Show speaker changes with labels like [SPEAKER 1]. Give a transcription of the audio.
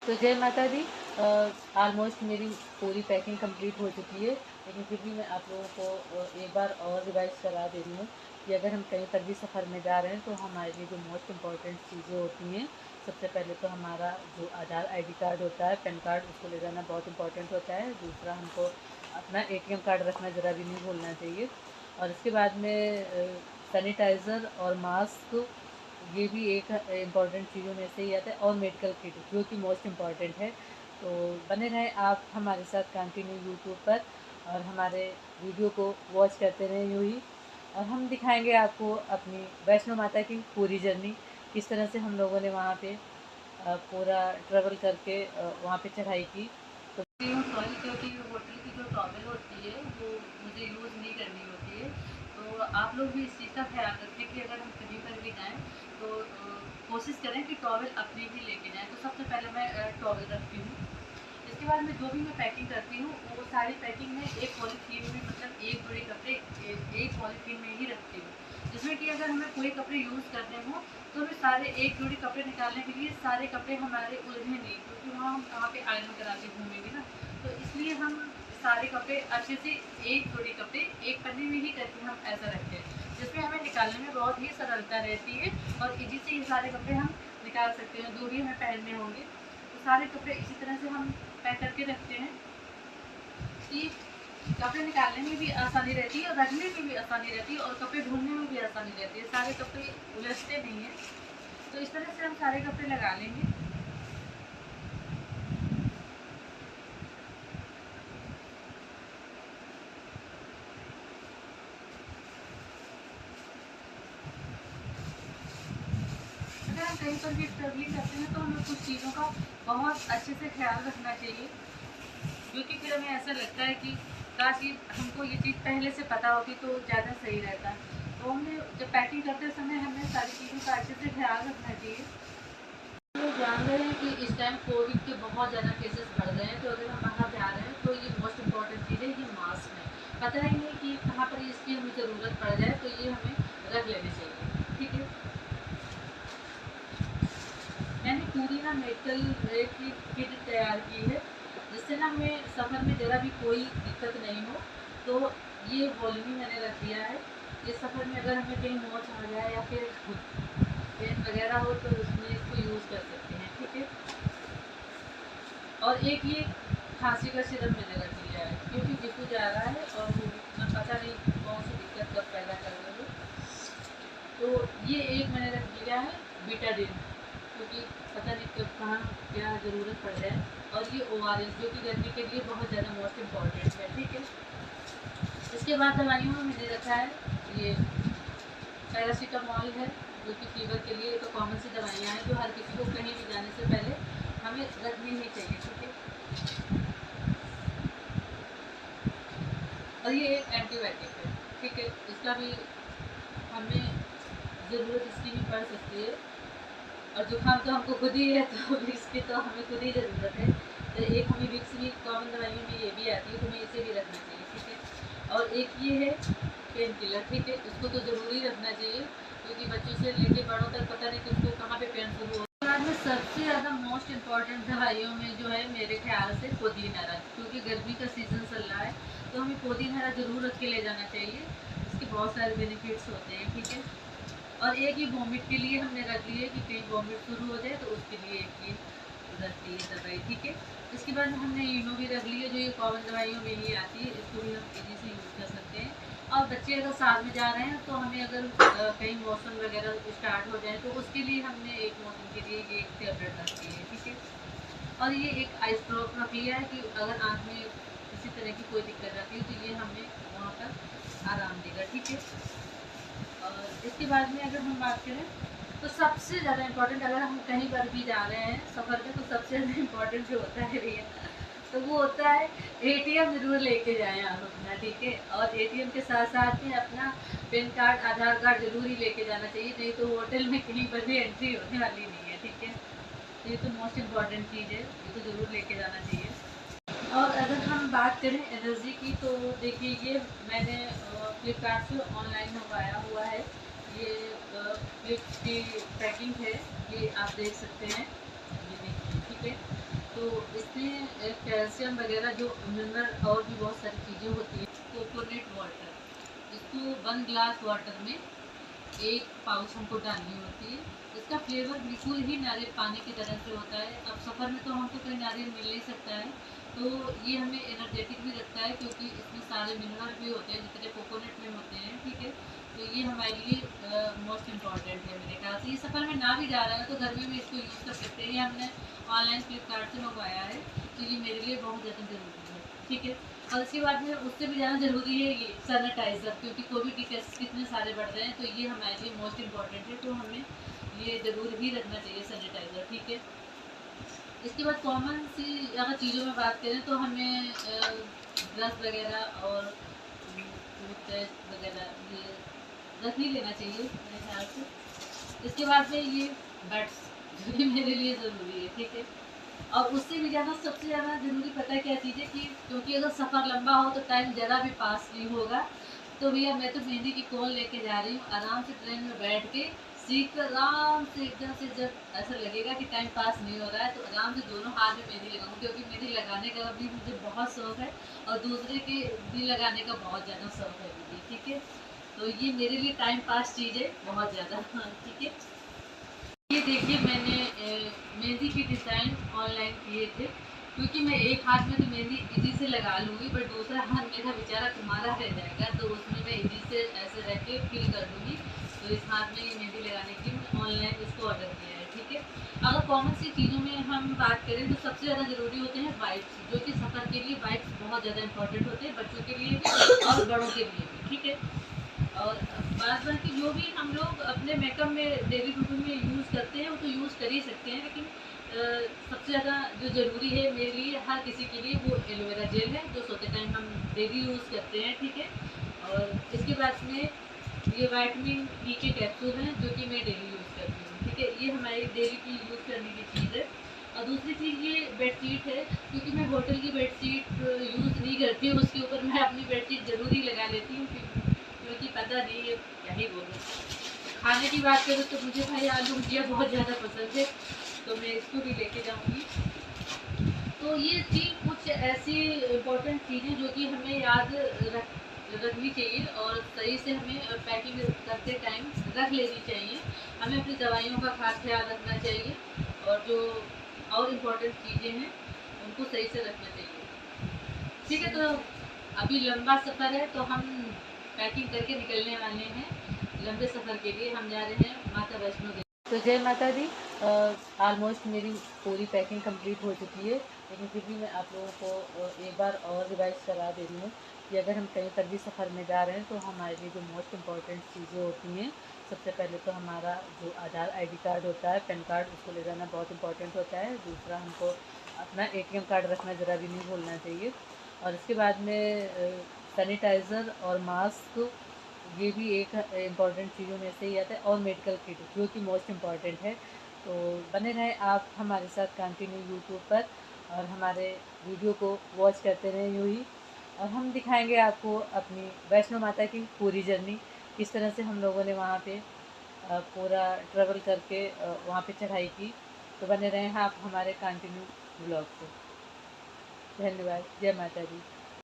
[SPEAKER 1] तो जय माता दी। ऑलमोस्ट मेरी पूरी पैकिंग कंप्लीट हो चुकी है, लेकिन फिर भी मैं आप लोगों को एक बार और रिवाइज़ करा दे रही हूँ कि अगर हम कहीं पर भी सफ़र में जा रहे हैं तो हमारे लिए जो मोस्ट इम्पॉर्टेंट चीज़ें होती हैं, सबसे पहले तो हमारा जो आधार आईडी कार्ड होता है, पैन कार्ड, उसको ले जाना बहुत इम्पॉर्टेंट होता है। दूसरा, हमको अपना एटीएम कार्ड रखना ज़रा भी नहीं भूलना चाहिए। और इसके बाद में सैनिटाइज़र और मास्क, ये भी एक इम्पॉर्टेंट चीज़ों में से ही आता है, और मेडिकल किट जो कि मोस्ट इम्पॉर्टेंट है। तो बने रहें आप हमारे साथ कंटिन्यू यूट्यूब पर, और हमारे वीडियो को वॉच करते रहें यूँ ही। और हम दिखाएंगे आपको अपनी वैष्णो माता की पूरी जर्नी, किस तरह से हम लोगों ने वहाँ पे पूरा ट्रैवल करके वहाँ पे चढ़ाई की। तो टॉवल, क्योंकि होटल की जो टॉवल होती है वो मुझे यूज़ नहीं करनी होती है। तो आप लोग भी इस चीज़ का ख्याल रखें कि अगर हम कहीं पर भी जाएँ तो कोशिश करें कि टॉवल अपनी ही लेके जाएँ। तो सबसे पहले मैं टॉवल रखती हूँ। इसके बाद में जो भी मैं पैकिंग करती हूँ वो सारी पैकिंग में एक पॉलीथीन में, मतलब एक जोड़ी कपड़े एक पॉलीथीन में ही रखती हूँ, जिसमें कि अगर हमें कोई कपड़े यूज़ करने हों तो हमें सारे एक जोड़ी कपड़े निकालने के लिए सारे कपड़े हमारे उलझे नहीं, क्योंकि वहाँ हम कहाँ पे आयरन करा के घूमेंगे ना। तो इसलिए हम सारे कपड़े अच्छे से, एक जोड़ी कपड़े एक पन्नी में ही करके हम ऐसा रखते हैं, जिसमें हमें निकालने में बहुत ही सरलता रहती है और इजी से ये सारे कपड़े हम निकाल सकते हैं जो भी हमें पहनने होंगे। तो सारे कपड़े इसी तरह से हम पैक करके रखते हैं कि कपड़े निकालने में भी आसानी रहती है और रखने में भी आसानी रहती है और कपड़े ढूंढने में भी आसानी रहती है, सारे कपड़े उलझते नहीं हैं। तो इस तरह से हम सारे कपड़े लगा लेंगे। अगर हम कहीं पर भी ट्रैवलिंग करते हैं तो हमें कुछ चीज़ों का बहुत अच्छे से ख्याल रखना चाहिए, क्योंकि फिर हमें ऐसा लगता है कि काश ये हमको ये चीज़ पहले से पता होती तो ज़्यादा सही रहता। तो हमें जब पैकिंग करते समय हमें सारी चीज़ों का अच्छे से ख्याल रखना चाहिए। लोग जान रहे हैं कि इस टाइम कोविड के बहुत ज़्यादा केसेस बढ़ गए हैं, तो अगर हम बाहर जा रहे हैं तो ये मोस्ट इम्पॉर्टेंट चीज़ है, ये मास्क है। पता ही नहीं कि कहाँ पर इसकी हमें ज़रूरत पड़ जाए, तो ये हमें रख लेने चाहिए, ठीक है। मैंने पूरी ना मेडिकल की किट तैयार की है, जिससे ना हमें सफ़र में ज़रा भी कोई दिक्कत नहीं हो। तो ये वॉल्यूम मैंने रख दिया है, इस सफ़र में अगर हमें कहीं मोच आ जाए या फिर पेन वगैरह हो तो उसमें इसको यूज़ कर सकते हैं, ठीक है। और एक ये खांसी का सिरप मैंने रख लिया है, क्योंकि जिसको जा रहा है और वो मैं पता नहीं कौन सी दिक्कत कब पैदा कर रहे हो। तो ये एक मैंने रख लिया है बीटाडिन, क्योंकि पता नहीं कब कहाँ क्या ज़रूरत पड़ जाए। और ये ORS जो कि गर्मी के लिए बहुत ज़्यादा मोस्ट इम्पॉर्टेंट है, ठीक है। इसके बाद दवाइयों में मैंने रखा है ये पैरासीटामॉल है, जो कि फीवर के लिए, तो कॉमन सी दवाइयाँ हैं जो हर किसी को कहीं भी जाने से पहले हमें रखनी ही चाहिए, ठीक है। और ये एक एंटीबायोटिक है, ठीक है। इसका भी हमें ज़रूरत इसकी भी पड़ सकती है, और जुकाम तो हमको खुद ही है, तो इसकी तो हमें खुद ही ज़रूरत है। तो एक हमें विक्स भी कॉमन दवाइयों में ये भी आती है, तो हमें इसे भी रखना चाहिए, ठीक है। और एक ये है पेन किलर, ठीक है, इसको तो ज़रूरी रखना चाहिए, क्योंकि बच्चों से लेके बड़ों तक पता नहीं किसको कहाँ पे पेन शुरू हो। बाद में सबसे ज़्यादा मोस्ट इम्पॉर्टेंट दवाइयों में जो है मेरे ख्याल से पुदीना हरा, क्योंकि गर्मी का सीज़न चल रहा है, तो हमें पुदीना हरा ज़रूर रख के ले जाना चाहिए। इसके बहुत सारे बेनिफिट्स होते हैं, ठीक है। और एक ये वॉमिट के लिए हमने रख ली है कि कहीं वॉमिट शुरू हो जाए तो उसके लिए एक ये रख ली है दवाई, ठीक है। इसके बाद हमने इनो भी रख ली है, जो ये कॉमन दवाइयों में ही आती है, इसको भी हम इजी से यूज़ कर सकते हैं। और बच्चे अगर साथ में जा रहे हैं तो हमें अगर कहीं मौसम वगैरह स्टार्ट हो जाए तो उसके लिए हमने एक मौसम के लिए ये एक टेबलेट रख ली है, ठीक है। और ये एक आइस ड्रॉप रख लिया है कि अगर आँख में किसी तरह की कोई दिक्कत आती है तो ये हमें वहाँ पर आराम देगा, ठीक है। और इसके बाद में अगर हम बात करें तो सबसे ज़्यादा इम्पोर्टेंट, अगर हम कहीं पर भी जा रहे हैं सफ़र में, तो सबसे ज़्यादा इम्पोर्टेंट जो होता है भैया, तो वो होता है एटीएम ज़रूर लेके जाएं आप अपना, ठीक है। और एटीएम के साथ साथ में अपना पैन कार्ड, आधार कार्ड ज़रूर ही लेके जाना चाहिए, नहीं तो होटल में कहीं पर भी एंट्री होने वाली नहीं है, ठीक है। तो ये तो मोस्ट इम्पॉर्टेंट चीज़ है, ये तो ज़रूर लेके जाना चाहिए। और अगर हम बात करें एनर्जी की, तो देखिए ये मैंने फ्लिपकार्ट से ऑनलाइन मंगवाया हुआ है। ये फ्लिप की पैकिंग है, ये आप देख सकते हैं, ये देखिए, ठीक है। कैल्शियम वगैरह जो मिनरल और भी बहुत सारी चीज़ें होती हैं। कोकोनट वाटर, इसको 1 ग्लास वाटर में 1 पाउच हमको डालनी होती है। इसका फ्लेवर बिल्कुल ही नारियल पानी की तरह से होता है। अब सफ़र में तो हमको कोई नारियल मिल नहीं सकता है, तो ये हमें एनर्जेटिक भी रखता है क्योंकि इसमें सारे मिनरल भी होते हैं जितने कोकोनट में होते हैं, ठीक है। तो ये हमारे लिए मोस्ट इम्पॉर्टेंट है मेरे ख्याल से। ये सफ़र में ना भी जा रहा है तो घर में भी इसको यूज़ कर सकते हैं। ये हमने ऑनलाइन फ्लिपकार्ट से मंगवाया है, तो ये मेरे लिए बहुत ज़्यादा ज़रूरी है, ठीक है। और उसके बाद में उससे भी ज़्यादा ज़रूरी है ये सैनिटाइज़र, क्योंकि कोविड के केसेस कितने सारे बढ़ रहे हैं, तो ये हमारे लिए मोस्ट इम्पॉर्टेंट है। तो हमें ये ज़रूर ही रखना चाहिए सैनिटाइज़र, ठीक है। इसके बाद कॉमन सी अगर चीज़ों में बात करें तो हमें ब्रश वगैरह और टूथपेस्ट वगैरह ये रख ही लेना चाहिए मेरे ख्याल से। इसके बाद में ये बड्स जो कि मेरे लिए ज़रूरी है, ठीक है। और उससे भी ज़्यादा सबसे ज़्यादा ज़रूरी पता है क्या चीज़ है कि क्योंकि अगर सफ़र लंबा हो तो टाइम ज़रा भी पास नहीं होगा। तो भैया मैं तो मेहंदी की कोन लेके जा रही हूँ, आराम से ट्रेन में बैठ के सीट पर आराम से एकदम से, जब ऐसा लगेगा कि टाइम पास नहीं हो रहा है तो आराम से दोनों हाथ में मेहंदी लगाऊँ, क्योंकि मेहंदी लगाने का भी मुझे बहुत शौक़ है और दूसरे के भी लगाने का बहुत ज़्यादा शौक़ है मुझे, ठीक है। तो ये मेरे लिए टाइम पास चीज़ है बहुत ज़्यादा, हाँ, ठीक है। ये देखिए मैंने मेहंदी की डिज़ाइन ऑनलाइन किए थे, क्योंकि मैं एक हाथ में तो मेहंदी इजी से लगा लूँगी बट दूसरा हाथ मेरा बेचारा तुम्हारा रह जाएगा, तो उसमें मैं इजी से ऐसे रह के फिल कर दूँगी। तो इस हाथ में ये मेहंदी लगाने के लिए मैंने ऑनलाइन इसको ऑर्डर किया है, ठीक है। अगर कॉमन सी चीज़ों में हम बात करें तो सबसे ज़्यादा ज़रूरी होते हैं वाइप्स, जो कि सफ़र के लिए वाइप्स बहुत ज़्यादा इंपॉर्टेंट होते हैं, बच्चों के लिए भी और बड़ों के लिए भी, ठीक है। और बात बाकी जो भी हम लोग अपने मेकअप में डेली रूटीन में यूज़ करते हैं वो तो यूज़ कर ही सकते हैं, लेकिन सबसे ज़्यादा जो ज़रूरी है मेरे लिए, हर किसी के लिए, वो एलोवेरा जेल है जो सोते टाइम हम डेली यूज़ करते हैं, ठीक है। और इसके बाद में ये विटामिन ई के कैप्सूल हैं जो कि मैं डेली यूज़ करती हूँ, ठीक है। ये हमारी डेली की यूज़ करने की चीज़ है। और दूसरी चीज़ ये बेडशीट है, क्योंकि मैं होटल की बेडशीट यूज़ नहीं करती हूँ, उसके ऊपर मैं अपनी बेडशीट ज़रूर ही लगा लेती हूँ, क्योंकि पता नहीं है क्या ही बोलूँ। खाने की बात करूँ तो मुझे भाई आलू भुजिया बहुत ज़्यादा पसंद है, तो मैं इसको भी लेके जाऊँगी। तो ये थी कुछ ऐसी इम्पोर्टेंट चीज़ें जो कि हमें याद रखनी चाहिए और सही से हमें पैकिंग करते टाइम रख लेनी चाहिए। हमें अपनी दवाइयों का खास ख्याल रखना चाहिए और जो और इम्पोर्टेंट चीज़ें हैं उनको सही से रखना चाहिए, ठीक है। तो अभी लंबा सफ़र है तो हम पैकिंग करके निकलने वाले हैं। लंबे सफ़र के लिए हम जा रहे हैं माता वैष्णो देवी। तो जय माता दी। ऑलमोस्ट मेरी पूरी पैकिंग कंप्लीट हो चुकी है, लेकिन फिर भी मैं आप लोगों को एक बार और रिवाइज़ करा दे रही हूँ कि अगर हम कहीं पर भी सफ़र में जा रहे हैं तो हमारे लिए जो मोस्ट इम्पॉर्टेंट चीज़ें होती हैं, सबसे पहले तो हमारा जो आधार आईडी कार्ड होता है, पैन कार्ड, उसको ले जाना बहुत इम्पॉर्टेंट होता है। दूसरा, हमको अपना एटीएम कार्ड रखना ज़रा भी नहीं भूलना चाहिए। और इसके बाद में सैनिटाइज़र और मास्क, ये भी एक इम्पॉर्टेंट चीज़ों में से ही आता है, और मेडिकल किट जो कि मोस्ट इम्पॉर्टेंट है। तो बने रहें आप हमारे साथ कंटिन्यू यूट्यूब पर और हमारे वीडियो को वॉच करते रहें यूँ ही। और हम दिखाएंगे आपको अपनी वैष्णो माता की पूरी जर्नी, किस तरह से हम लोगों ने वहाँ पे पूरा ट्रैवल करके वहाँ पे चढ़ाई की। तो बने रहें आप हमारे कंटिन्यू ब्लॉग से। धन्यवाद। जय माता दी।